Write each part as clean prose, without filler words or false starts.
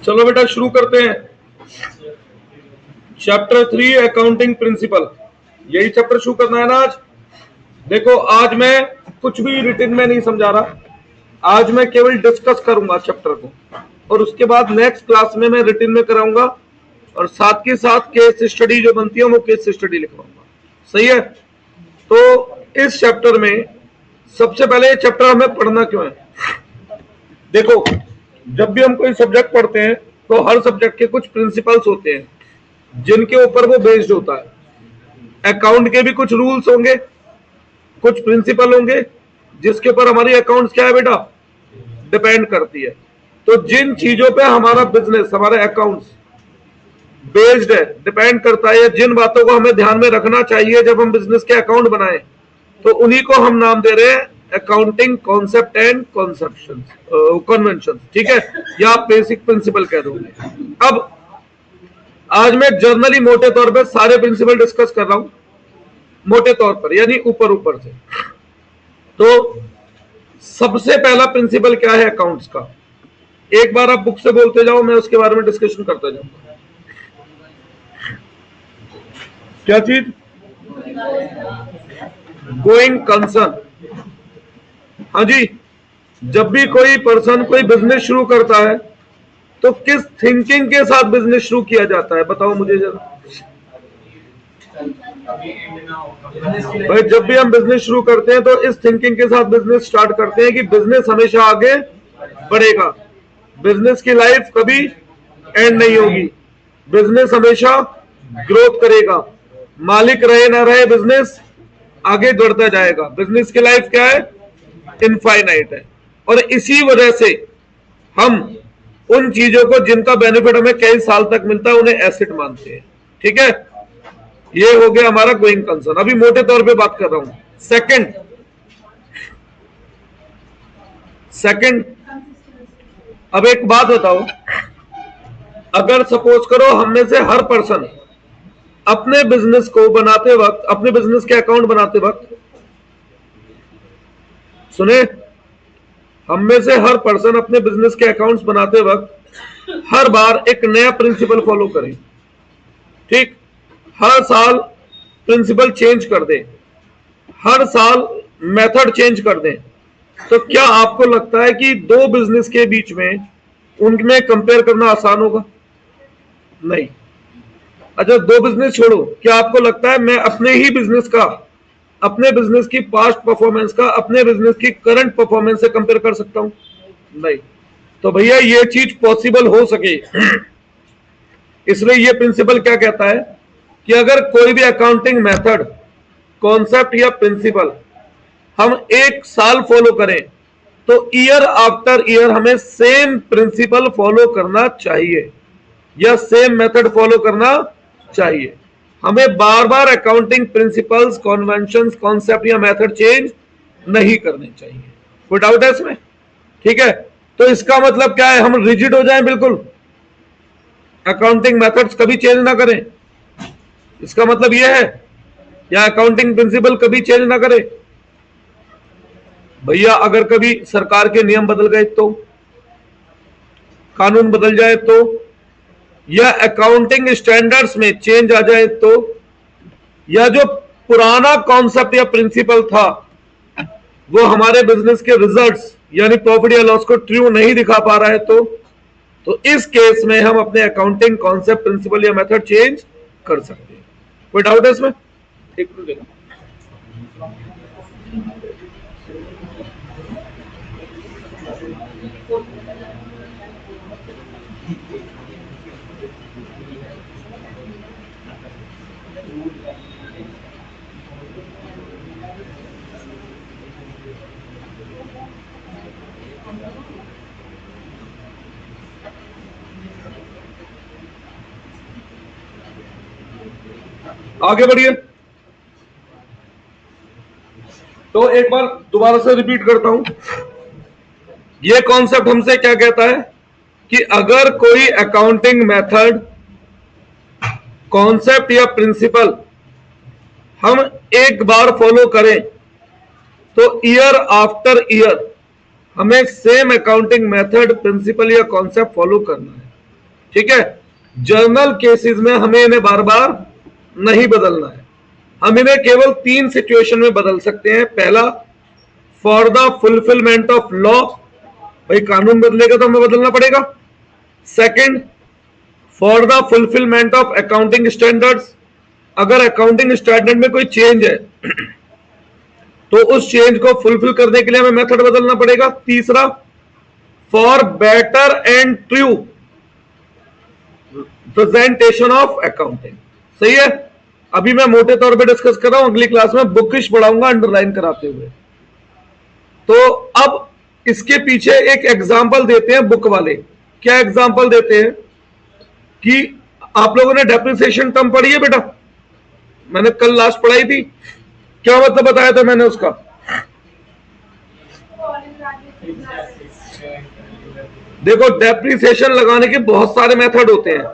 चलो बेटा शुरू करते हैं। चैप्टर 3 अकाउंटिंग प्रिंसिपल, यही चैप्टर शुरू करना है ना आज। देखो आज मैं कुछ भी रिटन में नहीं समझा रहा, आज मैं केवल डिस्कस करूंगा चैप्टर को, और उसके बाद नेक्स्ट क्लास में मैं रिटन में कराऊंगा, और साथ के साथ केस स्टडी जो बनती है वो केस स्टडी लिखवाऊंगा। सही है? तो इस चैप्टर में सबसे पहले ये चैप्टर हमें पढ़ना क्यों है? देखो जब भी हम कोई सब्जेक्ट पढ़ते हैं तो हर सब्जेक्ट के कुछ प्रिंसिपल्स होते हैं जिनके ऊपर वो बेस्ड होता है। अकाउंट के भी कुछ रूल्स होंगे, कुछ प्रिंसिपल होंगे जिसके ऊपर हमारी अकाउंट्स क्या है बेटा, डिपेंड करती है। तो जिन चीजों पे हमारा बिजनेस, हमारे अकाउंट्स बेस्ड है, डिपेंड करता है, जिन बातों को हमें ध्यान में रखना चाहिए जब हम बिजनेस के अकाउंट बनाएं, तो उन्हीं को हम नाम दे रहे हैं accounting concept and conception, convention. ठीक है, या आप बेसिक प्रिंसिपल कह दोगे। अब आज मैं जर्नली मोटे तौर पे सारे प्रिंसिपल डिस्कस कर रहा हूं, मोटे तौर पर यानी ऊपर ऊपर से। तो सबसे पहला प्रिंसिपल क्या है अकाउंट्स का, एक बार आप बुक से बोलते जाओ, मैं उसके बारे में डिस्कशन करता जाऊंगा। क्या चीज? Going concern. हाँ जी, जब भी कोई पर्सन कोई बिजनेस शुरू करता है तो किस थिंकिंग के साथ बिजनेस शुरू किया जाता है, बताओ मुझे जरा भाई। जब भी हम बिजनेस शुरू करते हैं तो इस थिंकिंग के साथ बिजनेस स्टार्ट करते हैं कि बिजनेस हमेशा आगे बढ़ेगा, बिजनेस की लाइफ कभी एंड नहीं होगी, बिजनेस हमेशा ग्रोथ करेगा, मालिक रहे ना रहे बिजनेस आगे बढ़ता जाएगा, बिजनेस की लाइफ क्या है, इनफाइनाइट है। और इसी वजह से हम उन चीजों को जिनका बेनिफिट हमें कई साल तक मिलता है उन्हें एसेट मानते हैं। ठीक है, ये हो गया हमारा गोइंग कंसर्न। अभी मोटे तौर पे बात कर रहा हूं। सेकंड, अब एक बात बताओ, अगर सपोज करो हम में से हर पर्सन अपने बिजनेस को बनाते वक्त, अपने बिजनेस के अकाउंट बनाते वक्त, सुने, हम में से हर पर्सन अपने बिजनेस के अकाउंट्स बनाते वक्त हर बार एक नया प्रिंसिपल फॉलो करें। ठीक, हर साल प्रिंसिपल चेंज कर दें, हर साल मेथड चेंज कर दें, तो क्या आपको लगता है कि दो बिजनेस के बीच में उनमें कंपेयर करना आसान होगा? नहीं। अच्छा, दो बिजनेस छोड़ो, क्या आपको लगता है मैं अपने ही बिजनेस का, अपने बिजनेस की पास्ट परफॉर्मेंस का अपने बिजनेस की करंट परफॉर्मेंस से कंपेयर कर सकता हूं? नहीं। तो भैया ये चीज पॉसिबल हो सके इसलिए ये प्रिंसिपल क्या कहता है कि अगर कोई भी अकाउंटिंग मेथड, कॉन्सेप्ट या प्रिंसिपल हम एक साल फॉलो करें तो ईयर आफ्टर ईयर हमें सेम प्रिंसिपल फॉलो करना चाहिए या सेम मेथड फॉलो करना चाहिए। हमें बार बार अकाउंटिंग प्रिंसिपल्स, कन्वेंशंस, कॉन्सेप्ट या मेथड चेंज नहीं करने चाहिए। कोई डाउट है इसमें? ठीक है, तो इसका मतलब क्या है, हम रिजिड हो जाएं बिल्कुल, अकाउंटिंग मेथड्स कभी चेंज ना करें, इसका मतलब यह है, या अकाउंटिंग प्रिंसिपल कभी चेंज ना करें? भैया अगर कभी सरकार के नियम बदल गए तो, कानून बदल जाए तो, या अकाउंटिंग स्टैंडर्ड्स में चेंज आ जाए तो, या जो पुराना कॉन्सेप्ट या प्रिंसिपल था वो हमारे बिजनेस के रिजल्ट्स यानी प्रॉफिट या लॉस को ट्रू नहीं दिखा पा रहा है तो इस केस में हम अपने अकाउंटिंग कॉन्सेप्ट, प्रिंसिपल या मेथड चेंज कर सकते हैं। कोई डाउट है इसमें? एक मिनट, आगे बढ़िए। तो एक बार दोबारा से रिपीट करता हूं, यह कॉन्सेप्ट हमसे क्या कहता है कि अगर कोई अकाउंटिंग मेथड, कॉन्सेप्ट या प्रिंसिपल हम एक बार फॉलो करें तो ईयर आफ्टर ईयर हमें सेम अकाउंटिंग मेथड, प्रिंसिपल या कॉन्सेप्ट फॉलो करना है। ठीक है, जर्नल केसेस में हमें इन्हें बार बार नहीं बदलना है, हम इन्हें केवल 3 सिचुएशन में बदल सकते हैं। पहला, for the fulfilment of law, भाई कानून बदलेगा तो हमें बदलना पड़ेगा। Second, for the fulfilment of accounting standards, अगर अकाउंटिंग स्टैंडर्ड में कोई चेंज है तो उस चेंज को फुलफिल करने के लिए हमें मेथड बदलना पड़ेगा। तीसरा, for better and true presentation of accounting. सही है, अभी मैं मोटे तौर पे डिस्कस कर रहा हूं, अगली क्लास में बुकिश पढ़ाऊंगा अंडरलाइन कराते हुए। तो अब इसके पीछे एक एग्जांपल देते हैं बुक वाले। क्या एग्जांपल देते हैं कि आप लोगों ने डेप्रिसिएशन टर्म पढ़ी है बेटा? मैंने कल लास्ट पढ़ाई थी, क्या मतलब बताया था मैंने उसका? देखो, डेप्रिसिएशन लगाने के बहुत सारे मेथड होते हैं,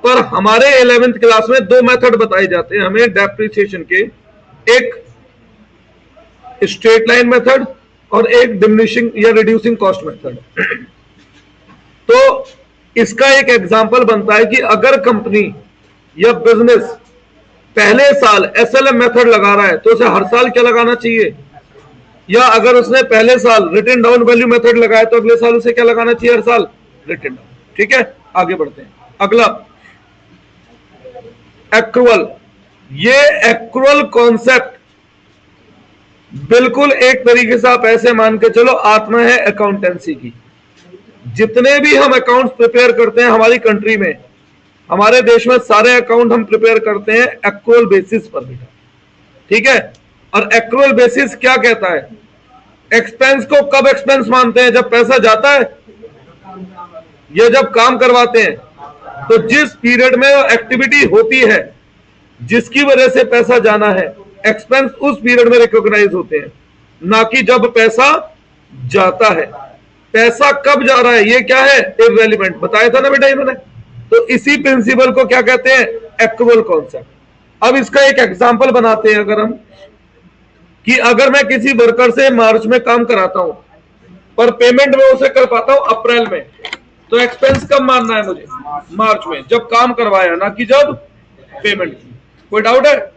पर हमारे 11th क्लास में 2 मेथड बताए जाते हैं हमें डेप्रिसिएशन के, एक स्ट्रेट लाइन मेथड और एक डिमिनिशिंग या रिड्यूसिंग कॉस्ट मेथड। तो इसका एक एग्जांपल बनता है कि अगर कंपनी या बिजनेस पहले साल एसएलएम मेथड लगा रहा है तो उसे हर साल क्या लगाना चाहिए, या अगर उसने पहले साल रिटन डाउन वैल्यू मेथड लगाया तो अगले साल उसे क्या लगाना चाहिए, हर साल रिटन डाउन। ठीक है, आगे बढ़ते हैं। अगला, एक्रूअल। ये एक्रूअल कॉन्सेप्ट बिल्कुल एक तरीके से आप ऐसे मान के चलो आत्मा है अकाउंटेंसी की। जितने भी हम अकाउंट्स प्रिपेयर करते हैं हमारी कंट्री में, हमारे देश में सारे अकाउंट हम प्रिपेयर करते हैं एक्रूअल बेसिस पर बेटा। ठीक है, और एक्रूअल बेसिस क्या कहता है? एक्सपेंस को कब एक्सपेंस मानते हैं? जब पैसा जाता है या जब काम करवाते हैं। तो जिस पीरियड में एक्टिविटी होती है जिसकी वजह से पैसा जाना है, एक्सपेंस उस पीरियड में रिकॉग्नाइज होते हैं, ना कि जब पैसा जाता है। पैसा कब जा रहा है ये क्या है, इररेलेवेंट। बताया था ना बेटा इन्होंने। तो इसी प्रिंसिपल को क्या कहते हैं, एक्रूअल कॉन्सेप्ट। अब इसका एक एग्जांपल बनाते हैं अगर हम, कि अगर मैं किसी वर्कर से मार्च में काम कराता हूं पर पेमेंट में उसे कर पाता हूं अप्रैल में, तो एक्सपेंस कब मानना है मुझे, मार्च में, जब काम करवाया, ना कि जब पेमेंट की। कोई डाउट है?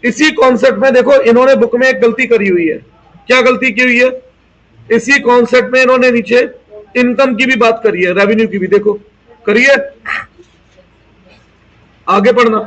इसी कॉन्सेप्ट में देखो इन्होंने बुक में एक गलती करी हुई है। क्या गलती की हुई है? इसी कॉन्सेप्ट में इन्होंने नीचे इनकम की भी बात करी है, रेवेन्यू की भी देखो करिए। आगे पढ़ना।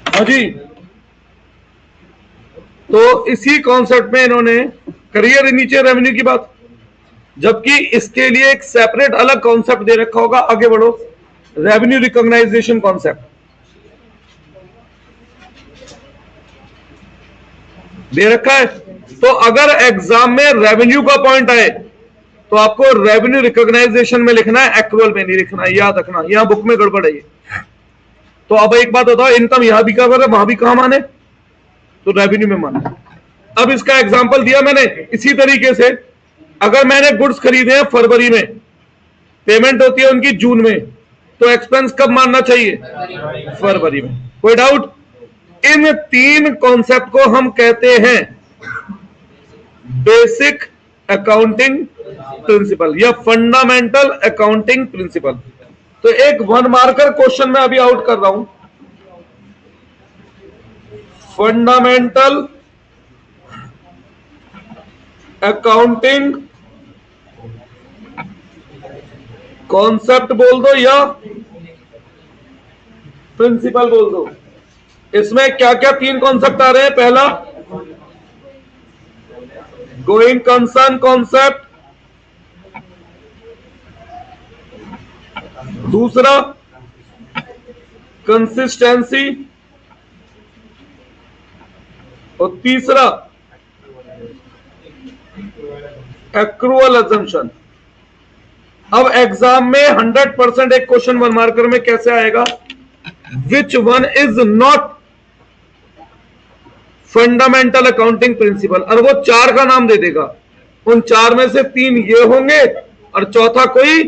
हाँ जी, तो इसी कॉन्सेप्ट में इन्होंने करियर नीचे रेवेन्यू की बात, जबकि इसके लिए एक सेपरेट अलग कॉन्सेप्ट दे रखा होगा। आगे बढ़ो, रेवेन्यू रिकॉग्नाइजेशन कॉन्सेप्ट दे रखा है। तो अगर एग्जाम में रेवेन्यू का पॉइंट आए तो आपको रेवेन्यू रिकॉग्नाइजेशन में लिखना है, एक्रूअल में नहीं लिखना है, याद रखना। यहां बुक में गड़बड़ है ये। तो अब एक बात बताओ, इनकम यहां भी कवर है वहां भी कहां माने, तो रेवेन्यू में माने। अब इसका एग्जांपल दिया मैंने इसी तरीके से, अगर मैंने गुड्स खरीदे हैं फरवरी में, पेमेंट होती है उनकी जून में, तो एक्सपेंस कब मानना चाहिए, फरवरी में। कोई डाउट? इन 3 कॉन्सेप्ट को हम कहते हैं बेसिक अकाउंटिंग प्रिंसिपल या फंडामेंटल अकाउंटिंग प्रिंसिपल। तो एक 1 मार्कर क्वेश्चन में अभी आउट कर रहा हूं, फंडामेंटल अकाउंटिंग कॉन्सेप्ट बोल दो या प्रिंसिपल बोल दो। इसमें क्या क्या 3 कॉन्सेप्ट आ रहे हैं? पहला, गोइंग कंसर्न कॉन्सेप्ट, दूसरा कंसिस्टेंसी, और तीसरा एक्रूअल अजम्पशन। अब एग्जाम में 100% एक क्वेश्चन 1 मार्कर में कैसे आएगा, which one is not fundamental accounting principle, और वो 4 का नाम दे देगा, उन 4 में से 3 ये होंगे और चौथा कोई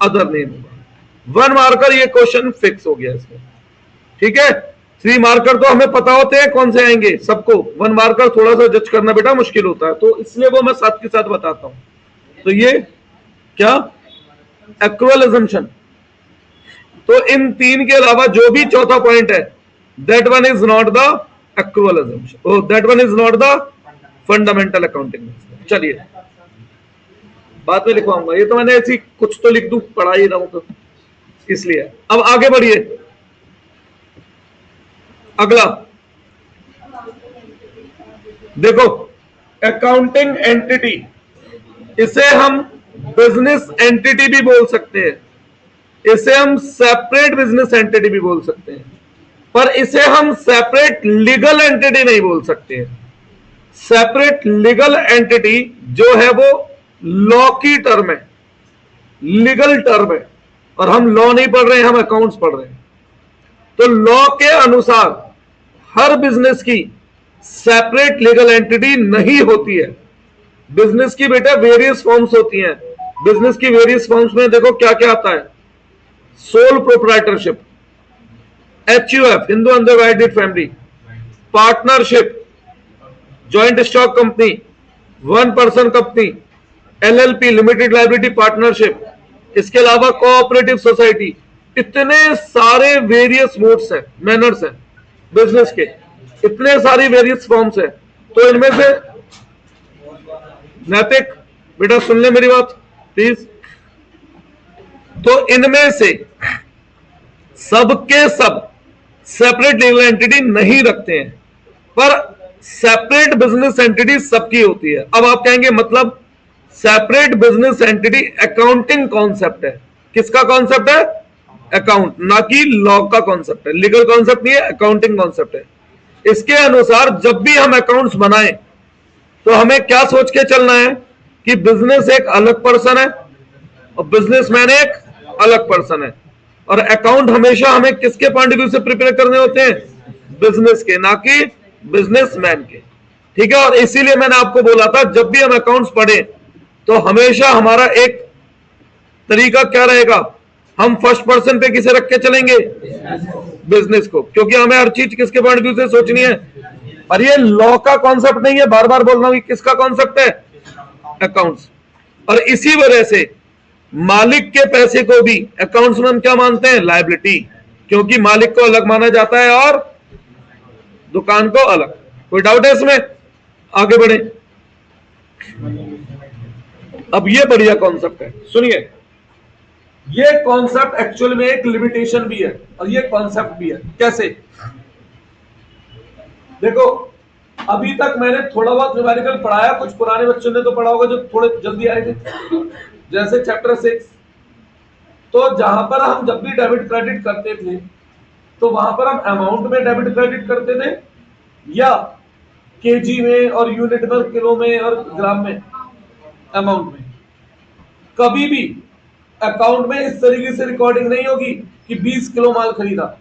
अदर नेम होगा। 1 मार्कर ये क्वेश्चन फिक्स हो गया इसमें, ठीक है। 3 मार्कर तो हमें पता होते हैं कौन से आएंगे सबको, 1 मार्कर थोड़ा सा जज करना बेटा मुश्किल होता है, तो इसलिए वो मैं साथ के साथ बताता हूं। तो ये क्या, एक्रूअल अजम्पशन। तो इन 3 के अलावा जो भी चौथा पॉइंट है, that one is not the accrual assumption, that one is not the fundamental accounting. चलिए बाद में लिखवाऊंगा, ये तो मैंने ऐसी कुछ तो लिख दूं, पढ़ा ही रहा हूं तो इसलिए। अब आगे बढ़िए, अगला देखो, अकाउंटिंग एंटिटी, इसे हम बिजनेस एंटिटी भी बोल सकते हैं, इसे हम सेपरेट बिजनेस एंटिटी भी बोल सकते हैं, पर इसे हम सेपरेट लीगल एंटिटी नहीं बोल सकते हैं। सेपरेट लीगल एंटिटी जो है वो लॉ की टर्म है, लीगल टर्म है, और हम लॉ नहीं पढ़ रहे हैं, हम अकाउंट्स पढ़ रहे हैं। तो लॉ के अनुसार हर बिजनेस की सेपरेट लीगल एंटिटी नहीं होती है। बिजनेस की बेटा वेरियस फॉर्म्स होती हैं। बिजनेस की वेरियस फॉर्म्स में देखो क्या क्या आता है, sole proprietorship, HUF Hindu undivided family, partnership, joint stock company, 1 person company, LLP limited liability partnership, इसके अलावा कोऑपरेटिव सोसाइटी। इतने सारे वेरियस मोड्स हैं, मैनर्स हैं बिजनेस के, इतने सारी वेरियस फॉर्म्स हैं। तो इनमें से नैतिक बेटा सुन ले मेरी बात प्लीज, तो इनमें से सबके सब सेपरेट लीगल एंटिटी नहीं रखते हैं, पर सेपरेट बिजनेस एंटिटी सबकी होती है। अब आप कहेंगे मतलब separate business entity accounting concept है, किसका कॉन्सेप्ट है, अकाउंट, ना कि लॉ का कॉन्सेप्ट है, लीगल कॉन्सेप्ट नहीं है, अकाउंटिंग कॉन्सेप्ट है। इसके अनुसार जब भी हम अकाउंट्स बनाएं तो हमें क्या सोच के चलना है कि बिजनेस एक अलग पर्सन है और बिजनेसमैन एक अलग पर्सन है, और अकाउंट हमेशा हमें किसके पॉइंट ऑफ व्यू से प्रिपेयर करने होते हैं, बिजनेस के, ना कि बिजनेसमैन के, ठीक है। और इसीलिए मैंने आपको बोला था जब भी हम अकाउंट्स पढ़ें तो हमेशा हमारा एक तरीका क्या रहेगा, हम फर्स्ट पर्सन पे किसे रख के चलेंगे, बिजनेस को, क्योंकि हमें हर चीज किसके पॉइंट ऑफ व्यू से सोचनी है। और ये लॉ का कॉन्सेप्ट नहीं है, बार बार बोल रहा हूं, किसका कॉन्सेप्ट है, अकाउंट्स। और इसी वजह से मालिक के पैसे को भी अकाउंट्स में हम क्या मानते हैं, लायबिलिटी, क्योंकि मालिक को अलग माना जाता है और दुकान को अलग। कोई डाउट है इसमें, आगे बढ़े। अब ये बढ़िया कॉन्सेप्ट है, सुनिए, ये कॉन्सेप्ट एक्चुअल में एक लिमिटेशन भी है और ये कॉन्सेप्ट भी है। कैसे, देखो अभी तक मैंने थोड़ा बहुत न्यूमेरिकल पढ़ाया, कुछ पुराने बच्चों ने तो पढ़ा होगा जो थोड़े जल्दी आए थे, जैसे चैप्टर 6। तो जहां पर हम जब भी डेबिट क्रेडिट करते थे तो वहां पर हम अमाउंट में डेबिट क्रेडिट करते थे या केजी में और यूनिट में, किलो में और ग्राम में, अमाउंट में। कभी भी अकाउंट में इस तरीके से रिकॉर्डिंग नहीं होगी कि 20 किलो माल खरीदा,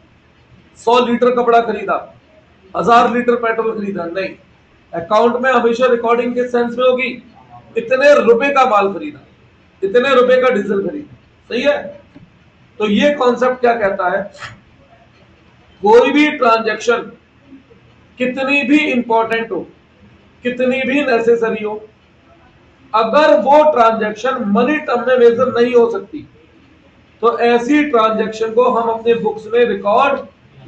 100 लीटर कपड़ा खरीदा, 1000 लीटर पेट्रोल खरीदा, नहीं। अकाउंट में हमेशा रिकॉर्डिंग के सेंस में होगी इतने रुपए का माल खरीदा, इतने रुपए का डीजल खरीदा, सही है। तो ये कॉन्सेप्ट क्या कहता है, कोई भी ट्रांजैक्शन कितनी भी इंपॉर्टेंट हो, कितनी भी नेसेसरी हो, अगर वो ट्रांजैक्शन मनी टर्म में मेजर नहीं हो सकती तो ऐसी ट्रांजैक्शन को हम अपने बुक्स में रिकॉर्ड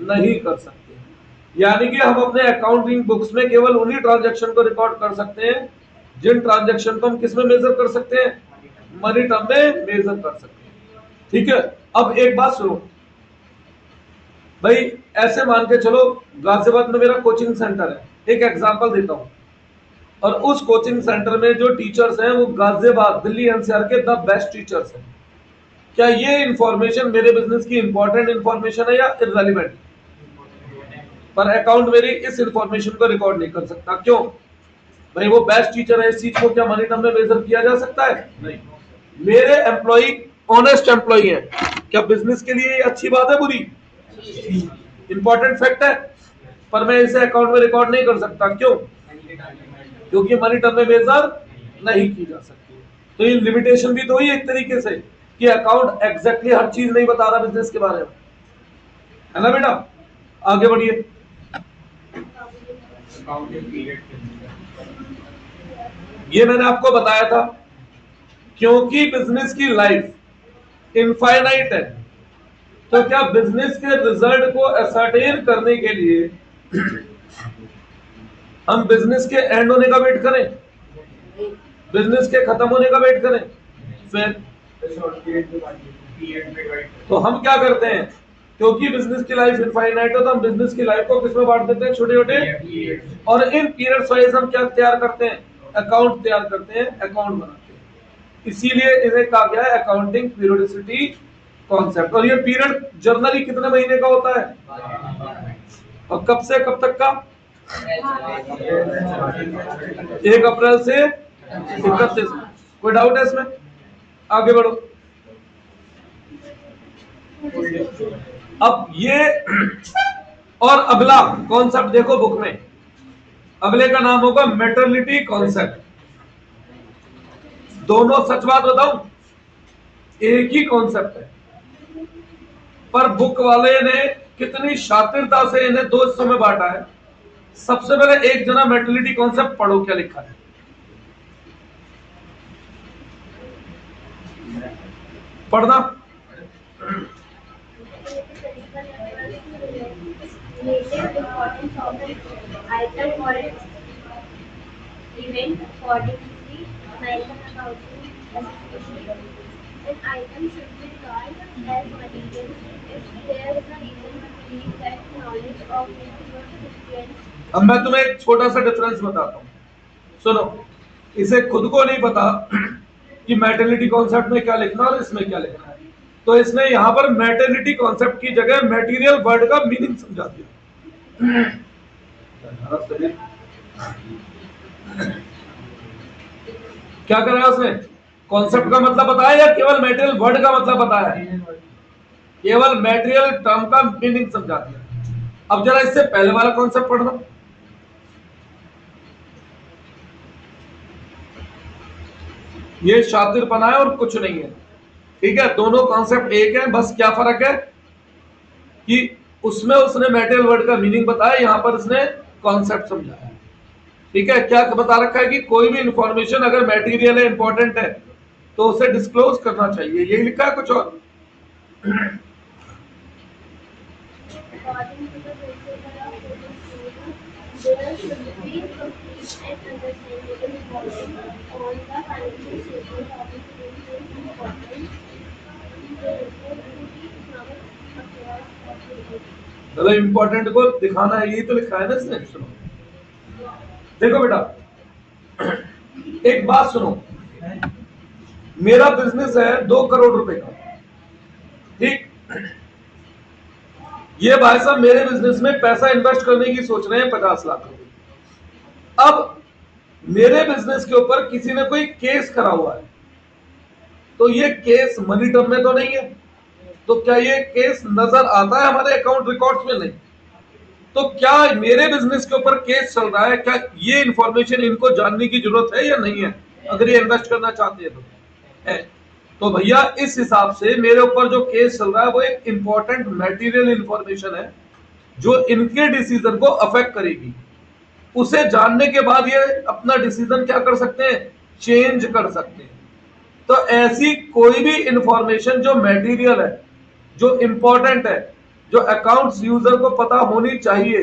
नहीं कर सकते। यानी कि हम अपने अकाउंटिंग बुक्स में केवल उन्हीं ट्रांजैक्शन को रिकॉर्ड कर सकते हैं जिन ट्रांजैक्शन को हम किस में मेजर कर सकते हैं, मनी टर्म में मेजर कर सकते हैं, ठीक है। अब एक बात सुनो भाई, ऐसे मान के चलो गाजियाबाद में मेरा कोचिंग सेंटर है, एक एग्जांपल देता हूं, और उस कोचिंग सेंटर में जो टीचर्स हैं वो गाजियाबाद दिल्ली एनसीआर के द बेस्ट टीचर्स हैं, क्या ये इंफॉर्मेशन मेरे बिजनेस की इंपॉर्टेंट इंफॉर्मेशन है या इररेलेवेंट? पर अकाउंट मेरी इस इंफॉर्मेशन को रिकॉर्ड नहीं कर सकता, क्यों भाई? वो बेस्ट टीचर है, इस चीज को क्या मनी टर्म में मेजर किया जा सकता है? नहीं। मेरे एम्प्लॉय ऑनेस्ट एम्प्लॉय है, क्या बिजनेस के लिए अच्छी बात है, बुरी? इंपॉर्टेंट फैक्ट है, पर मैं इसे अकाउंट में रिकॉर्ड नहीं कर सकता, क्यों? क्योंकि मनी टर्म में मेजर नहीं की जा सकती। तो ये लिमिटेशन भी तो ही एक तरीके से कि अकाउंट एग्जैक्टली हर चीज नहीं बता रहा बिजनेस के बारे में, है ना बेटा? आगे बढ़िए। ये मैंने आपको बताया था, क्योंकि बिजनेस की लाइफ इनफाइनाइट है, तो क्या बिजनेस के रिजल्ट को असरटेन करने के लिए हम बिजनेस के एंड होने का वेट करें, बिजनेस के खत्म होने का वेट करें? फिर तो हम क्या करते हैं, क्योंकि बिजनेस की लाइफ इनफाइनाइट है, तो हम बिजनेस की लाइफ को किसमें बांट देते हैं? छोटे छोटे, और इन पीरियड्स वाइज हम क्या तैयार करते हैं? अकाउंट तैयार करते हैं, अकाउंट बनाते हैं। इसीलिए इन्हें कहा गया है अकाउंटिंग पीरियोडिसिटी कॉन्सेप्ट। और ये पीरियड जर्नली कितने महीने का होता है, और कब से कब तक का? 1 अप्रैल से 31। कोई डाउट है इसमें? आगे बढ़ो। अब ये और अगला कॉन्सेप्ट देखो बुक में, अगले का नाम होगा मैटरनिटी कॉन्सेप्ट। दोनों सच बात बताऊं, एक ही कॉन्सेप्ट है, पर बुक वाले ने कितनी शातिरता से इन्हें 2 हिस्सों में बांटा है। सबसे पहले एक जना मैटरनिटी कॉन्सेप्ट पढ़ो, क्या लिखा है? पढ़ना। Event accordingly, American Accounting Association. An item should be regarded as material if there is a reason to believe that knowledge of it is not sufficient. अब मैं तुम्हें एक छोटा सा डिफरेंस बताता हूं, सुनो। इसे खुद को नहीं पता कि मैटरनिटी कॉन्सेप्ट में क्या लिखना और इसमें क्या लिखना है, तो इसने यहां पर मैटरनिटी कॉन्सेप्ट की जगह मटेरियल वर्ड का मीनिंग समझा दिया। क्या कर रहा है उसने? कॉन्सेप्ट का मतलब बताया या केवल मटेरियल वर्ड का मतलब बताया? केवल मटेरियल टर्म का मीनिंग समझा दिया। अब जरा इससे पहले वाला कॉन्सेप्ट पढ़ना। ये शातिरपना है और कुछ नहीं है, ठीक है? दोनों कॉन्सेप्ट एक है, बस क्या फर्क है कि उसमें उसने मटेरियल वर्ड का मीनिंग बताया, यहां पर इसने कॉन्सेप्ट समझाया, ठीक है? क्या बता रखा है कि कोई भी इंफॉर्मेशन अगर मटेरियल है, इंपॉर्टेंट है, तो उसे डिस्क्लोज करना चाहिए, यही लिखा है, कुछ और? According to the principle of disclosure, there should be complete and understandable reporting on the financial statement of the institution important related to the economic affairs of the group. चलो इंपॉर्टेंट को दिखाना है, यही तो लिखा है ना इसने। सुनो, देखो बेटा, एक बात सुनो, मेरा बिजनेस है 2 करोड़ रुपए का, ठीक? ये भाई साहब मेरे बिजनेस में पैसा इन्वेस्ट करने की सोच रहे हैं 50 लाख रुपए। अब मेरे बिजनेस के ऊपर किसी ने कोई केस करा हुआ है, तो ये केस मनी टर्म में तो नहीं है, तो क्या ये केस नजर आता है हमारे अकाउंट रिकॉर्ड्स में? नहीं। तो क्या मेरे बिजनेस के ऊपर केस चल रहा है, क्या ये इंफॉर्मेशन इनको जानने की जरूरत है या नहीं है, अगर ये इन्वेस्ट करना चाहते हैं तो? है। तो भैया इस हिसाब से मेरे ऊपर जो केस चल रहा है वो एक इंपॉर्टेंट मटेरियल इंफॉर्मेशन है जो इनके डिसीजन को अफेक्ट करेगी। उसे जानने के बाद ये अपना डिसीजन क्या कर सकते हैं? चेंज कर सकते हैं। तो ऐसी कोई भी इंफॉर्मेशन जो मटेरियल है, जो इंपॉर्टेंट है, जो अकाउंट्स यूजर को पता होनी चाहिए,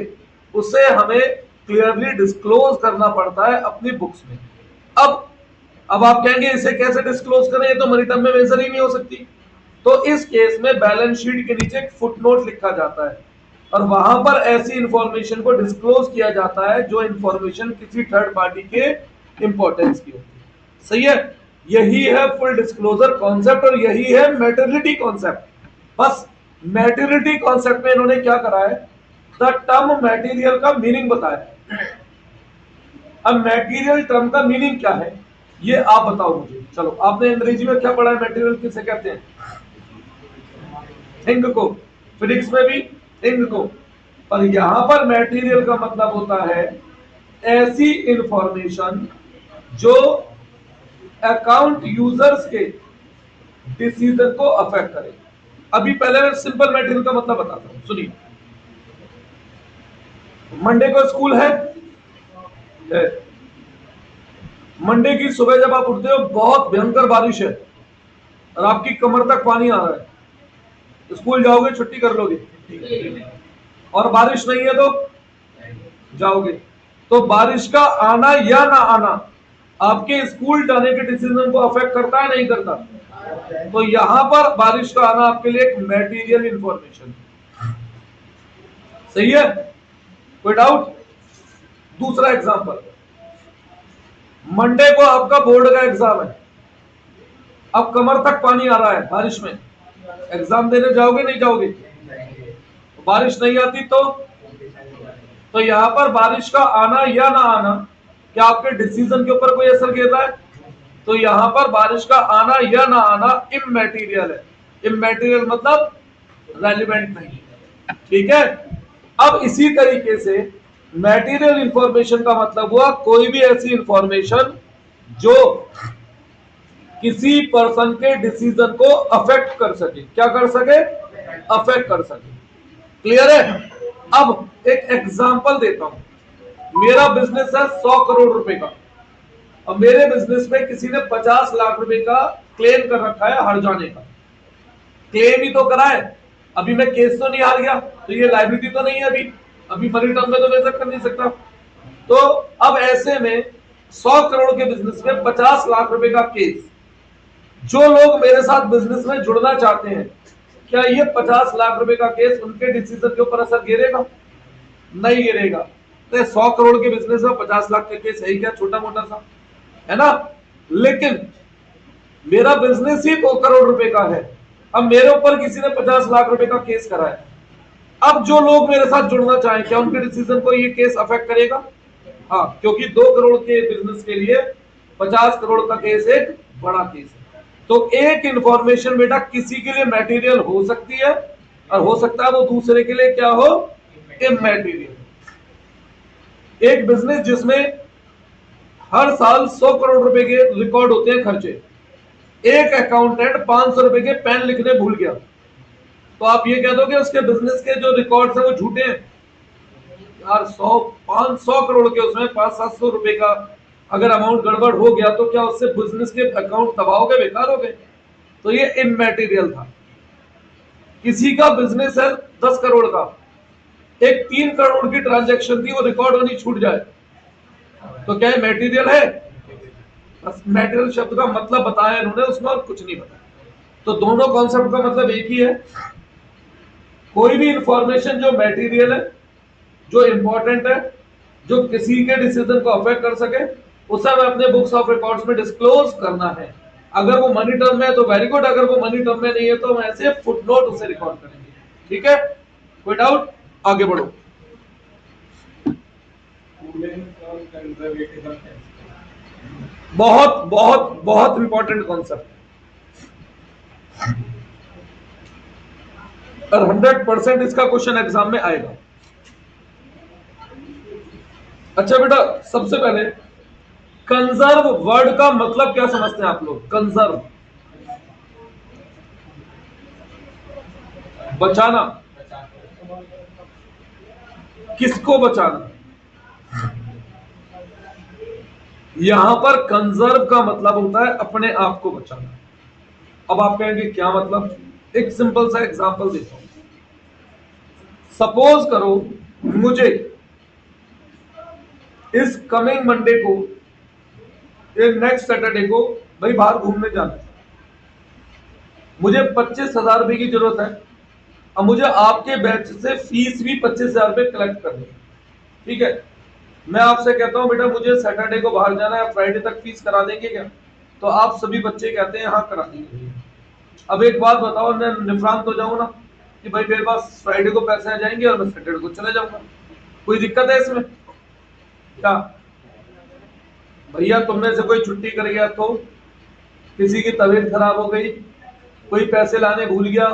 उसे हमें क्लियरली डिस्क्लोज करना पड़ता है अपनी बुक्स में। अब आप कहेंगे इसे कैसे डिस्क्लोज करें, ये तो मनी टर्म में मेजर ही नहीं हो सकती। तो इस केस में बैलेंस शीट के नीचे एक फुटनोट लिखा जाता है और वहां पर ऐसी इंफॉर्मेशन को डिस्क्लोज किया जाता है जो इंफॉर्मेशन किसी थर्ड पार्टी के इंपॉर्टेंस की होती है। सही है? यही है फुल डिस्क्लोजर कॉन्सेप्ट और यही है मैटरनिटी कॉन्सेप्ट। बस मैटरनिटी कॉन्सेप्ट में इन्होंने क्या करा है, द टर्म मैटीरियल का मीनिंग बताया। अब मैटीरियल टर्म का मीनिंग क्या है ये आप बताओ मुझे। चलो, आपने अंग्रेजी में क्या पढ़ा है, मैटेरियल किसे कहते हैं? थिंग को। फिजिक्स में भी थिंग को। पर यहां पर मैटेरियल का मतलब होता है ऐसी इंफॉर्मेशन जो अकाउंट यूजर्स के डिसीजन को अफेक्ट करे। अभी पहले मैं सिंपल मैटेरियल का मतलब बताता हूं, सुनिए। मंडे को स्कूल है। मंडे की सुबह जब आप उठते हो बहुत भयंकर बारिश है और आपकी कमर तक पानी आ रहा है, स्कूल जाओगे छुट्टी कर लोगे? और बारिश नहीं है तो जाओगे। तो बारिश का आना या ना आना आपके स्कूल जाने के डिसीजन को अफेक्ट करता है नहीं करता? तो यहां पर बारिश का आना आपके लिए एक मैटीरियल इंफॉर्मेशन। सही है? कोई डाउट? दूसरा एग्जांपल, मंडे को आपका बोर्ड का एग्जाम है। अब कमर तक पानी आ रहा है बारिश में, एग्जाम देने जाओगे नहीं जाओगे? बारिश नहीं आती तो यहां पर बारिश का आना या ना आना क्या आपके डिसीजन के ऊपर कोई असर गिरता है? तो यहां पर बारिश का आना या ना आना इमैटेरियल है। इमैटेरियल मतलब रेलिवेंट नहीं है। ठीक है? अब इसी तरीके से मैटेरियल इंफॉर्मेशन का मतलब हुआ कोई भी ऐसी इंफॉर्मेशन जो किसी पर्सन के डिसीजन को अफेक्ट कर सके। क्या कर सके? अफेक्ट कर सके। क्लियर है? अब एक एग्जांपल देता हूं। मेरा बिजनेस है 100 करोड़ रुपए का। अब मेरे बिजनेस में किसी ने 50 लाख रुपए का क्लेम कर रखा है हर जाने का। क्लेम ही तो करा है, अभी मैं केस तो नहीं हार गया, तो ये लायबिलिटी तो नहीं है। अभी मनी टर्म में तो मैं कर नहीं सकता। तो अब ऐसे में 100 करोड़ के बिजनेस में 50 लाख रुपए का केस, जो लोग मेरे साथ बिजनेस में जुड़ना चाहते हैं, क्या ये 50 लाख रुपए का केस उनके डिसीजन के ऊपर असर गिरेगा? नहीं गिरेगा। तो 100 करोड़ के बिजनेस में 50 लाख का केस है क्या छोटा मोटा सा, है ना? लेकिन मेरा बिजनेस ही 2 करोड़ रुपए का है। अब मेरे ऊपर किसी ने 50 लाख रुपए का केस करा है। अब जो लोग मेरे साथ जुड़ना चाहें, क्या उनके डिसीजन को ये केस अफेक्ट करेगा? हाँ, क्योंकि 2 करोड़ के बिजनेस के लिए 50 करोड़ का केस एक बड़ा केस है। तो एक इंफॉर्मेशन बेटा किसी के लिए मटेरियल हो सकती है और हो सकता है वो दूसरे के लिए क्या हो? इमैटेरियल। एक बिजनेस जिसमें हर साल 100 करोड़ रुपए के रिकॉर्ड होते हैं खर्चे, एक अकाउंटेंट 500 रुपए के पेन लिखने भूल गया, तो आप ये कह दोगे उसके बिजनेस के जो रिकॉर्ड्स हैं वो झूठे हैं? यार 500 करोड़ के उसमें 500-700 रुपए का अगर अमाउंट गड़बड़ हो गया तो क्या उससे बिजनेस के अकाउंट तबाह हो गए, बेकार हो गए? तो ये इमैटेरियल था। किसी का बिजनेस है 10 करोड़ का, एक 3 करोड़ की ट्रांजैक्शन थी, वो रिकॉर्ड होनी छूट जाए, तो क्या मटेरियल है? बस मटेरियल शब्द का मतलब बताया इन्होंने, उसमें और कुछ नहीं बताया। तो दोनों कॉन्सेप्ट का मतलब एक ही है। कोई भी इंफॉर्मेशन जो मटेरियल है, जो इंपॉर्टेंट है, जो किसी के डिसीजन को अफेक्ट कर सके, उसे हमें अपने बुक्स ऑफ रिकॉर्ड्स में डिस्क्लोज करना है। अगर वो मनी टर्म में है तो वेरी गुड, अगर वो मनी टर्म में नहीं है तो हम ऐसे फुटनोट उसे रिकॉर्ड करेंगे। ठीक है? कोई डाउट? आगे बढ़ो। बहुत बहुत बहुत इंपॉर्टेंट कॉन्सेप्ट और 100% इसका क्वेश्चन एग्जाम में आएगा। अच्छा बेटा, सबसे पहले कंजर्व वर्ड का मतलब क्या समझते हैं आप लोग? कंजर्व, बचाना। किसको बचाना? यहां पर कंजर्व का मतलब होता है अपने आप को बचाना। अब आप कहेंगे क्या मतलब? एक सिंपल सा एग्जांपल देता हूं। सपोज करो मुझे इस कमिंग मंडे को, नेक्स्ट सैटरडे को भाई बाहर घूमने जाना है, मुझे 25,000 रुपए की जरूरत है। अब मुझे आपके बैच से फीस भी 25,000 रुपए कलेक्ट करनी है। ठीक है? मैं आपसे कहता हूं बेटा मुझे सैटरडे को बाहर जाना है, फ्राइडे तक फीस करा देंगे क्या? तो आप सभी बच्चे कहते हैं हाँ करा देंगे। अब एक बात बताओ, मैं निफ्रांत हो जाऊं ना कि भाई मेरे पास फ्राइडे को पैसे आ जाएंगे और मैं सैटरडे को चले जाऊंगा, कोई दिक्कत है इसमें क्या? भैया तुम में से कोई छुट्टी कर गया, तो किसी की तबीयत खराब हो गई, कोई पैसे लाने भूल गया,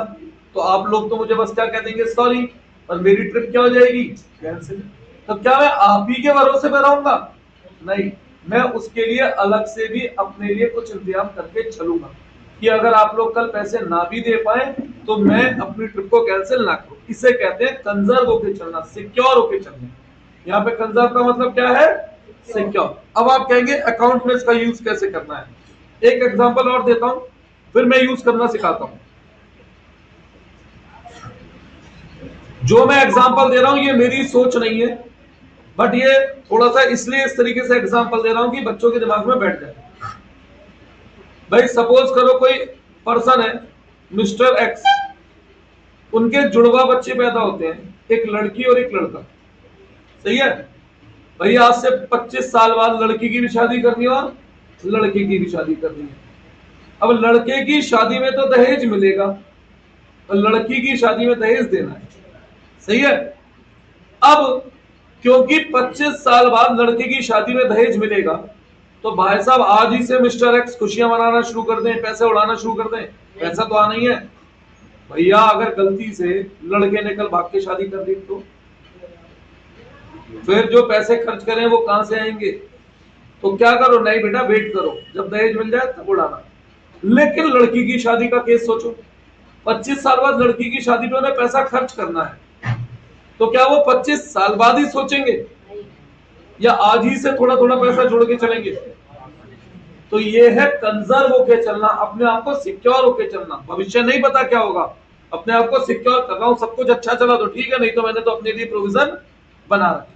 तो आप लोग तो मुझे बस क्या कह देंगे, सॉरी, और मेरी ट्रिप क्या हो जाएगी, कैंसिल। तो क्या मैं आप ही के भरोसे पे रहूंगा? नहीं, मैं उसके लिए अलग से भी अपने लिए कुछ इंतजाम करके चलूंगा कि अगर आप लोग कल पैसे ना भी दे पाए तो मैं अपनी ट्रिप को कैंसिल ना करूं। इसे कहते हैं कंजर्व होके चलना, सिक्योर होके चलना। यहाँ पे कंजर्व का मतलब क्या है? सिक्योर। अब आप कहेंगे अकाउंट में इसका यूज कैसे करना है, एक एग्जांपल और देता हूं, फिर मैं यूज करना सिखाता हूं। जो मैं एग्जांपल दे रहा हूं ये मेरी सोच नहीं है, बट ये थोड़ा सा इसलिए इस तरीके से एग्जांपल दे रहा हूं कि बच्चों के दिमाग में बैठ जाए। भाई सपोज करो कोई पर्सन है, मिस्टर एक्स, उनके जुड़वा बच्चे पैदा होते हैं, एक लड़की और एक लड़का, सही है? भाई आज से 25 साल बाद लड़की की भी शादी करनी है और लड़के की भी शादी करनी है। अब लड़के की शादी में तो दहेज मिलेगा और लड़की की शादी में दहेज देना है, सही है? अब क्योंकि 25 साल बाद लड़के की शादी में दहेज मिलेगा, तो भाई साहब आज ही से मिस्टर एक्स खुशियां मनाना शुरू कर दें, पैसे उड़ाना शुरू कर दें, पैसा तो आना ही है। भैया अगर गलती से लड़के ने कल भाग के शादी कर दी तो फिर जो पैसे खर्च करें वो कहां से आएंगे? तो क्या करो, नहीं बेटा वेट करो, जब दहेज मिल जाए तब उड़ाना। लेकिन लड़की की शादी का केस सोचो, 25 साल बाद लड़की की शादी पे उन्हें पैसा खर्च करना है, तो क्या वो 25 साल बाद ही सोचेंगे या आज ही से थोड़ा थोड़ा पैसा जोड़ के चलेंगे? तो ये है कंजर्व होके चलना, अपने आप को सिक्योर होके चलना। भविष्य नहीं पता क्या होगा, अपने आप को सिक्योर कर रहा हूं, सब कुछ अच्छा चला तो ठीक है, नहीं तो मैंने तो अपने लिए प्रोविजन बना रखे।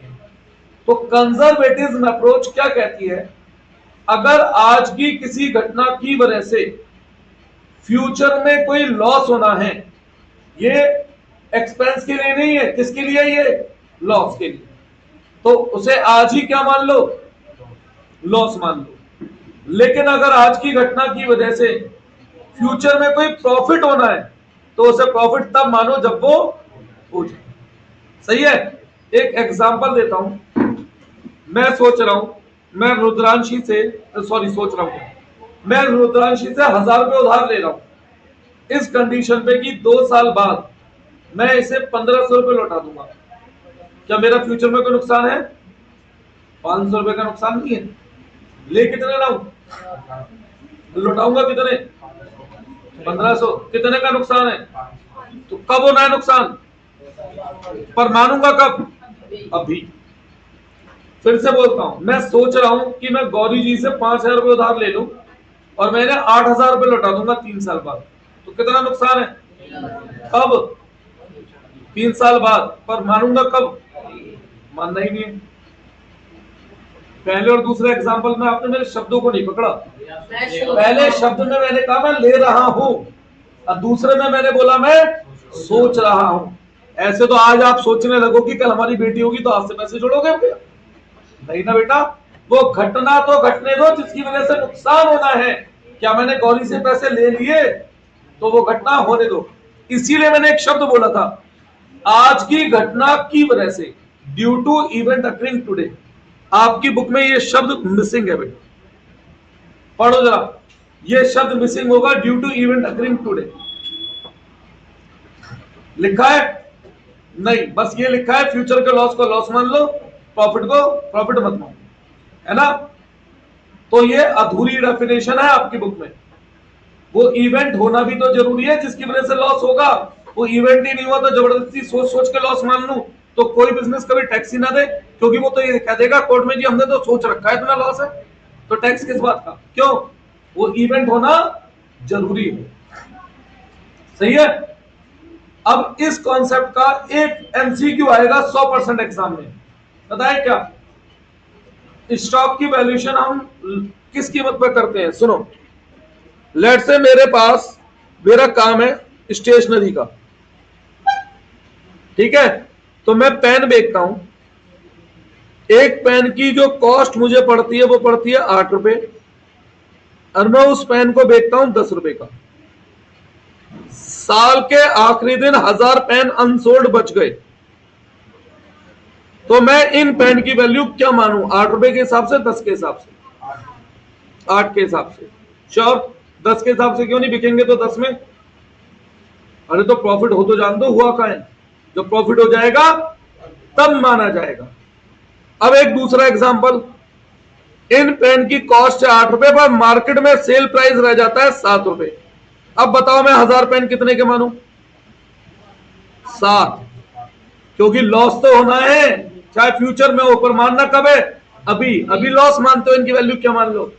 तो कंजर्वेटिज्म अप्रोच क्या कहती है, अगर आज की किसी घटना की वजह से फ्यूचर में कोई लॉस होना है, ये एक्सपेंस के लिए नहीं है, किसके लिए? ये लॉस के लिए, तो उसे आज ही क्या मान लो, लॉस मान लो। लेकिन अगर आज की घटना की वजह से फ्यूचर में कोई प्रॉफिट होना है, तो उसे प्रॉफिट तब मानो जब वो हो जाए, सही है? एक एग्जांपल देता हूं, मैं सोच रहा हूं, मैं रुद्रांशी से, सॉरी सोच रहा हूं, मैं रुद्रांशी से 1000 रुपए उधार ले रहा हूं इस कंडीशन पे कि 2 साल बाद मैं इसे 1500 रुपए लौटा दूंगा। क्या मेरा फ्यूचर में कोई नुकसान है? 500 रुपए का नुकसान नहीं है। ले कितने लाऊं, लौटाऊंगा कितने? 1500। कितने का नुकसान है? तो कब होना है नुकसान, पर मानूंगा कब? अभी। फिर से बोलता हूं, मैं सोच रहा हूं कि मैं गौरी जी से 5000 रुपए उधार ले लूं और मैंने 8000 रुपए लौटा दूंगा 3 साल बाद, तो कितना नुकसान है? कब? 3 साल बाद। पर मानूंगा कब? मानना ही नहीं है। पहले और दूसरे एग्जाम्पल में आपने मेरे शब्दों को नहीं पकड़ा। पहले शब्द में मैंने कहा मैं ले रहा हूं और दूसरे में मैंने बोला मैं सोच रहा हूं। ऐसे तो आज आप सोचने लगो कि कल हमारी बेटी होगी तो आपसे पैसे जोड़ोगे क्या? नहीं ना बेटा, वो घटना तो घटने दो जिसकी वजह से नुकसान होना है। क्या मैंने गौरी से पैसे ले लिए? तो वो घटना होने दो। इसीलिए मैंने एक शब्द बोला था, आज की घटना की वजह से, due to event occurring today. आपकी बुक में ये शब्द मिसिंग है बेटा, पढ़ो जरा, ये शब्द मिसिंग होगा, due to event occurring today. लिखा है? नहीं, बस ये लिखा है फ्यूचर के लॉस को लॉस मान लो, प्रॉफिट को प्रॉफिट मत मानो, है ना? तो ये अधूरी डेफिनेशन है आपकी बुक में। वो इवेंट होना भी तो जरूरी है जिसकी वजह से लॉस होगा। वो इवेंट ही नहीं हुआ तो जबरदस्ती सोच सोच के लॉस मान लूं तो कोई बिजनेस कभी टैक्स ही ना दे, क्योंकि वो तो ये कह देगा कोर्ट में, जी हमने तो सोच रखा है इतना लॉस है, तो टैक्स किस बात का? क्यों? वो इवेंट होना जरूरी है, सही है? अब इस कॉन्सेप्ट का एक एमसीक्यू आएगा 100% एग्जाम में, बताए क्या? स्टॉक की वैल्यूएशन हम किस कीमत पर करते हैं? सुनो, लेट से मेरे पास, मेरा काम है स्टेशनरी का, ठीक है? तो मैं पेन बेचता हूं, एक पेन की जो कॉस्ट मुझे पड़ती है वो पड़ती है 8 रुपए। और मैं उस पेन को बेचता हूं 10 रुपए का, साल के आखिरी दिन 1000 पेन अनसोल्ड बच गए, तो मैं इन पेन की वैल्यू क्या मानूं? 8 रुपए के हिसाब से, 10 के हिसाब से? 8 के हिसाब से। श्योर? 10 के हिसाब से क्यों नहीं बिकेंगे तो 10 में? अरे तो प्रॉफिट हो तो जान दो, हुआ का है, जब प्रॉफिट हो जाएगा तब माना जाएगा। अब एक दूसरा एग्जांपल, इन पेन की कॉस्ट है 8 रुपए, पर मार्केट में सेल प्राइस रह जाता है 7 रुपए। अब बताओ मैं 1000 पेन कितने के मानूं? 7, क्योंकि लॉस तो होना है, चाहे फ्यूचर में हो, पर मानना कब है? अभी। अभी लॉस मानते हो, इनकी वैल्यू क्या मान लो?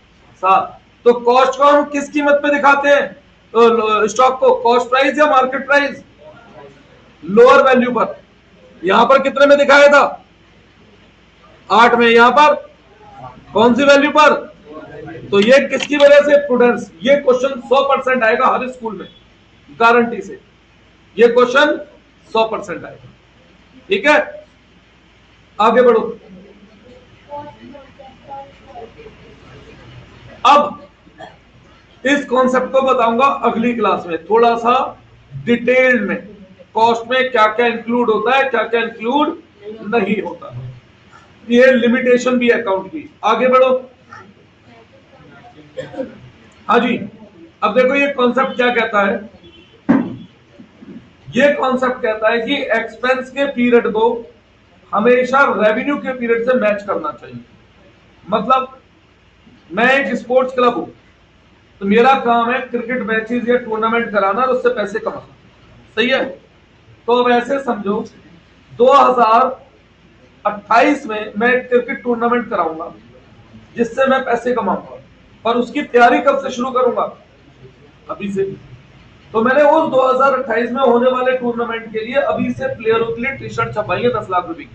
7। तो कॉस्ट को हम किस कीमत पे दिखाते हैं? तो स्टॉक को कॉस्ट प्राइस या मार्केट प्राइस? लोअर वैल्यू पर। यहां पर कितने में दिखाया था? 8 में। यहां पर कौन सी वैल्यू पर? तो ये किसकी वजह से? प्रूडेंस। ये क्वेश्चन 100% आएगा हर स्कूल में, गारंटी से ये क्वेश्चन 100% आएगा। ठीक है, आगे बढ़ो। अब इस कॉन्सेप्ट को बताऊंगा अगली क्लास में, थोड़ा सा डिटेल में, कॉस्ट में क्या क्या इंक्लूड होता है, क्या क्या इंक्लूड नहीं होता। ये लिमिटेशन भी अकाउंट की। आगे बढ़ो। हाँ जी, अब देखो ये कॉन्सेप्ट क्या कहता है। ये कॉन्सेप्ट कहता है कि एक्सपेंस के पीरियड को हमेशा रेवेन्यू के पीरियड से मैच करना चाहिए। मतलब मैं एक स्पोर्ट्स क्लब हूं, तो मेरा काम है क्रिकेट मैचेस या टूर्नामेंट कराना और उससे पैसे कमाना, सही है? तो अब ऐसे समझो 2028 में मैं क्रिकेट टूर्नामेंट कराऊंगा जिससे मैं पैसे कमाऊंगा, और उसकी तैयारी कब से शुरू करूंगा? अभी से। तो मैंने उस 2028 में होने वाले टूर्नामेंट के लिए अभी से प्लेयरों के लिए टी शर्ट छपाई है 10 लाख रुपए की,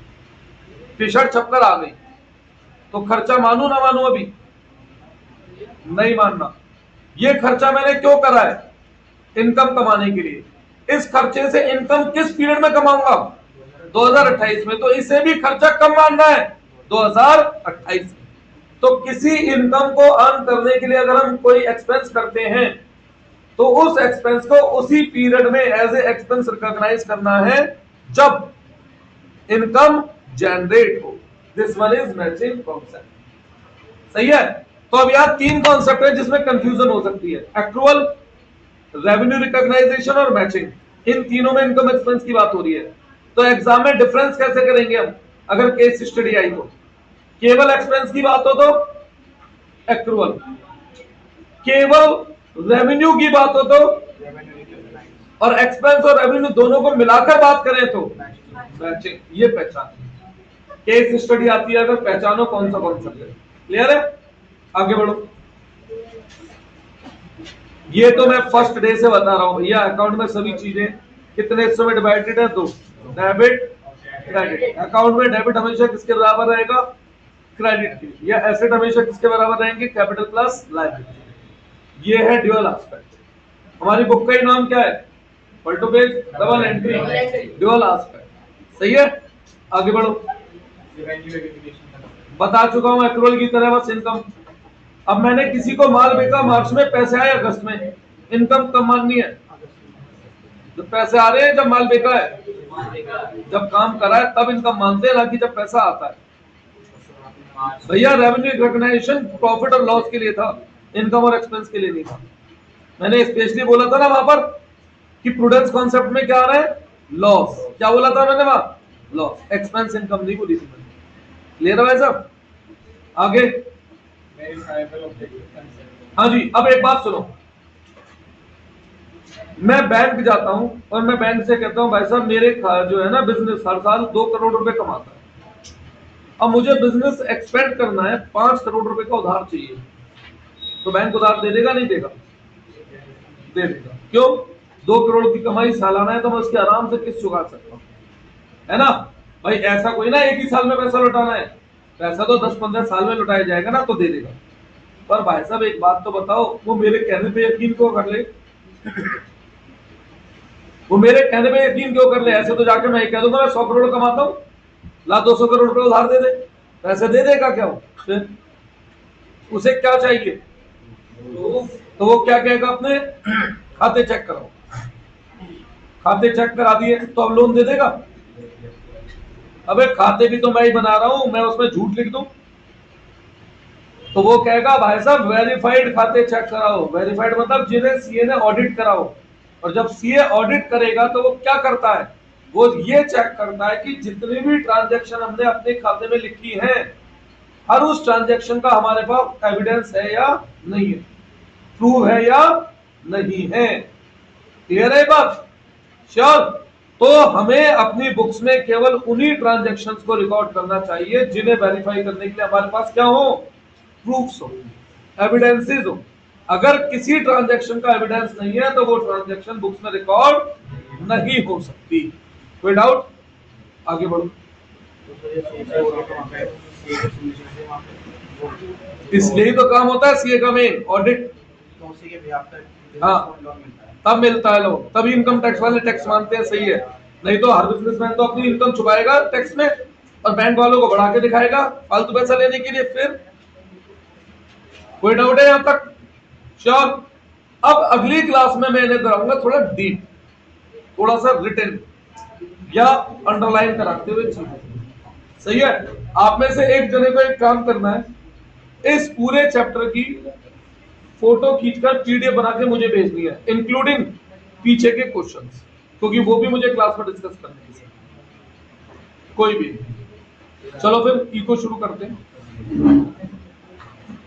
टी शर्ट छपकर आ गई, तो खर्चा मानू ना मानू? अभी नहीं मानना। ये खर्चा मैंने क्यों करा है? इनकम कमाने के लिए। इस खर्चे से इनकम किस पीरियड में कमाऊंगा? 2028 में। तो इसे भी खर्चा कब मानना है? 2028 में। तो किसी इनकम को अर्न करने के लिए अगर हम कोई एक्सपेंस करते हैं तो उस एक्सपेंस को उसी पीरियड में एज ए एक्सपेंस रिकॉग्नाइज करना है जब इनकम जनरेट हो। This one is matching concept, सही है? तो अब यहां 3 कॉन्सेप्ट है जिसमें कंफ्यूजन हो सकती है, एक्रूअल, रेवेन्यू रिकॉग्नाइजेशन और मैचिंग। इन तीनों में इनकम एक्सपेंस की बात हो रही है। तो एग्जाम में डिफरेंस कैसे करेंगे हम अगर केस स्टडी आई तो? केवल एक्सपेंस की बात हो तो एक्रूअल, केवल रेवेन्यू की बात हो तो, और एक्सपेंस और रेवेन्यू दोनों को मिलाकर बात करें तो मैचिंग। ये पहचान, केस स्टडी आती है अगर पहचानो कौन सा कॉन्सेप्ट है। क्लियर है? आगे बढ़ो। ये तो मैं फर्स्ट डे से बता रहा हूं भैया, अकाउंट में सभी चीजें कितने हिस्सों में डिवाइडेड है? 2, डेबिट क्रेडिट। अकाउंट में डेबिट हमेशा किसके बराबर रहेगा? क्रेडिट के। या एसेट हमेशा किसके बराबर रहेंगे? Capital plus liability. ये है ड्यूअल एस्पेक्ट। हमारी बुक का ही नाम क्या है? पलटो page, double entry, dual aspect. सही है? आगे बढ़ो। बता चुका हूं एक्रूअल की तरह बस इनकम। अब मैंने किसी को माल बेचा मार्च में, पैसे आए अगस्त में, इनकम कब माननी है? जब पैसे आ रहे हैं, जब माल बेचा है, जब काम करा है तब इनकम मानते हैं, ना कि जब पैसा आता है। भैया रेवेन्यू रिकॉग्नाइजेशन प्रॉफिट और लॉस के लिए था, इनकम और एक्सपेंस के लिए नहीं था। मैंने स्पेशली बोला था ना वहां पर कि प्रूडेंस कॉन्सेप्ट में क्या आ रहा है? लॉस। क्या बोला था मैंने वहां? लॉस। एक्सपेंस इनकम नहीं बोली थी मैंने। क्लियर है भाई साहब? आगे। हाँ जी, अब एक बात सुनो। मैं बैंक जाता हूं और मैं बैंक से कहता हूं भाई साहब मेरे जो है ना बिजनेस हर साल 2 करोड़ रुपए कमाता है, अब मुझे बिजनेस एक्सपेंड करना है, 5 करोड़ रुपए का उधार चाहिए, तो बैंक उधार दे देगा नहीं देगा? दे देगा। क्यों? 2 करोड़ की कमाई सालाना है तो मैं उसके आराम से किस्त चुका सकता हूं, है ना भाई? ऐसा कोई ना एक ही साल में पैसा लौटाना है, पैसा तो 10-15 साल में लौटाया जाएगा ना, तो दे देगा। पर भाई साहब एक बात तो बताओ, वो मेरे कहने पे यकीन क्यों कर ले? वो मेरे कहने पे यकीन क्यों कर ले? ऐसे तो जाके मैं कह दूंगा मैं 100 करोड़ कमाता हूं, ला 200 करोड़ रुपए उधार दे दे, पैसे दे देगा क्या? फिर उसे क्या चाहिए? तो वो क्या कहेगा, अपने खाते चेक कराओ, खाते चेक करा दिए तो अब लोन दे देगा? अबे खाते भी तो मैं ही बना रहा हूं, मैं उसमें झूठ लिख दूं? तो वो कहेगा भाई साहब वेरीफाइड खाते चेक कराओ। वेरीफाइड मतलब जिन्हें सीए ने ऑडिट कराओ। और जब सीए ऑडिट करेगा तो वो क्या करता है, वो ये चेक करता है कि जितनी भी ट्रांजैक्शन हमने अपने खाते में लिखी है, हर उस ट्रांजैक्शन का हमारे पास एविडेंस है या नहीं है, प्रूव है या नहीं है। क्लियर है बात? श्योर? तो हमें अपनी बुक्स में केवल उन्हीं ट्रांजैक्शंस को रिकॉर्ड करना चाहिए जिन्हें वेरीफाई करने के लिए हमारे पास क्या हो, प्रूफ्स हो, एविडेंसेस हो। अगर किसी ट्रांजैक्शन का एविडेंस नहीं है तो वो ट्रांजैक्शन बुक्स में रिकॉर्ड नहीं हो सकती। कोई डाउट? आगे बढ़ो। इसलिए ही तो काम होता है सीए का मेन, ऑडिट। हाँ, तब मिलता है लोन, तभी इनकम टैक्स वाले टैक्स मानते हैं, सही है। नहीं तो हर बिजनेसमैन तो अपनी इनकम छुपाएगा टैक्स में और बैंक वालों को बढ़ा के दिखाएगा फालतू पैसा लेने के लिए। फिर कोई डाउट है यहां तक? श्योर? अब अगली क्लास में मैं इन्हें कराऊंगा थोड़ा डीप, थोड़ा सा रिटन या अंडरलाइन कराते हुए चीजें। सही है? आप में से एक जने को एक काम करना है, इस पूरे चैप्टर की फोटो खींचकर पीडीएफ बना के मुझे भेजनी है, इंक्लूडिंग पीछे के क्वेश्चंस, क्योंकि वो भी मुझे क्लास में डिस्कस करने हैं, कोई भी। चलो फिर इको शुरू करते हैं।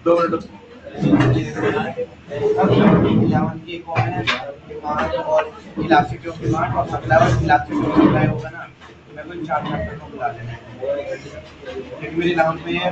2 मिनट। इलेवन की कौन है, डिमांड और इलास्टिक ऑफ डिमांड और सप्लाई और इलास्टिक ऑफ सप्लाई होगा ना, मैं कोई 4 चैप्टर को बुला लेना है, क्योंकि मेरे 11 में